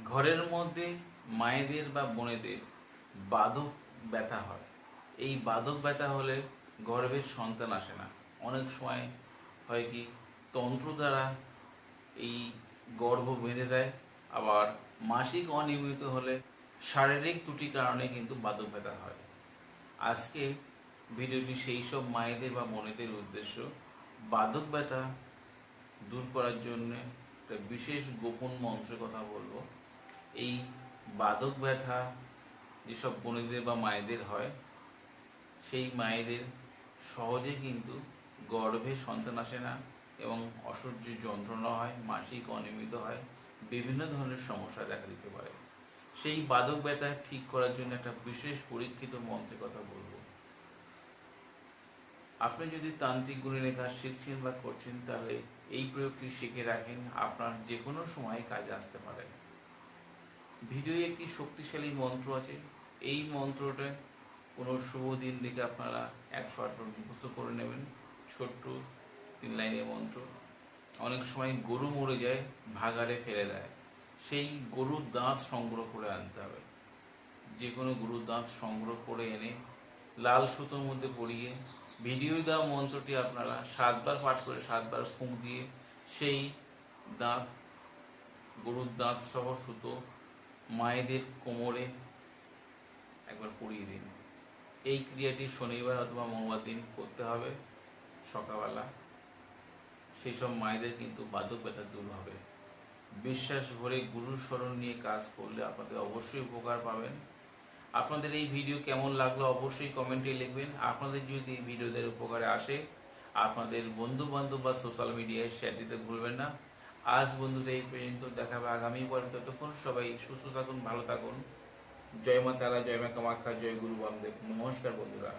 ঘরের মধ্যে মায়েদের বা বোনেদের বাধক ব্যথা হয়। এই বাধক ব্যথা হলে গর্ভের সন্তান আসে না। অনেক সময় হয় কি, তন্ত্র দ্বারা এই গর্ভ বেঁধে দেয়। আবার মাসিক অনিয়মিত হলে শারীরিক ত্রুটির কারণে কিন্তু বাধক ব্যথা হয়। আজকে ভিডিওটি সেই সব মায়েদের বা বোনেদের উদ্দেশ্য। বাধক ব্যথা দূর করার জন্য একটা বিশেষ গোপন মন্ত্রের কথা বলবো। এই বাধক ব্যথা যেসব বোনেদের বা মায়েদের হয়, সেই মায়েদের সহজে কিন্তু গর্ভে সন্তান আসে না এবং অসহ্য যন্ত্রণা হয়, মাসিক অনিয়মিত হয়, বিভিন্ন ধরনের সমস্যা দেখা দিতে পারে। সেই বাধক ব্যথা ঠিক করার জন্য একটা বিশেষ পরীক্ষিত মন্ত্রের কথা বলবো। আপনি যদি তান্ত্রিক গুণের কাজ শিখছেন বা করছেন, তাহলে এই প্রয়োগটি শিখে রাখেন, আপনার যে কোনো সময় কাজে আসতে পারে। ভিডিওয়ে একটি শক্তিশালী মন্ত্র আছে। এই মন্ত্রটা কোনো শুভ দিন দেখে আপনারা 108বার মুখস্থ করে নেবেন। ছোট্ট 3 লাইনের মন্ত্র। অনেক সময় গরু মরে যায়, ভাগাড়ে ফেলে দেয়, সেই গরুর দাঁত সংগ্রহ করে আনতে হবে। যে কোনো গরুর দাঁত সংগ্রহ করে এনে লাল সুতোর মধ্যে পরিয়ে ভিডিও দেওয়া মন্ত্রটি আপনারা 7বার পাঠ করে 7বার ফুঁক দিয়ে সেই দাঁত, গরুর দাঁত সহ সুতো মায়েদের কোমরে একবার পরিয়ে দিন। এই ক্রিয়াটি শনিবার অথবা মঙ্গলবার দিন করতে হবে সকালবেলা। সেই সব মায়েদের কিন্তু বাধক ব্যথা দূর হবে। বিশ্বাস ভরে গুরুর শরণ নিয়ে কাজ করলে আপনাদের অবশ্যই উপকার পাবেন। আপনাদের এই ভিডিও কেমন লাগলো অবশ্যই কমেন্টে লিখবেন। আপনাদের যদি এই ভিডিওদের উপকারে আসে, আপনাদের বন্ধু বান্ধব বা সোশ্যাল মিডিয়ায় শেয়ার দিতে ভুলবেন না। আজ বন্ধুদের এই পর্যন্ত, দেখা হবে আগামী পরে। ততক্ষণ সবাই সুস্থ থাকুন, ভালো থাকুন। জয় মা তারা, জয় মা কামাখ্যা, জয় গুরু বামদেব। নমস্কার বন্ধুরা।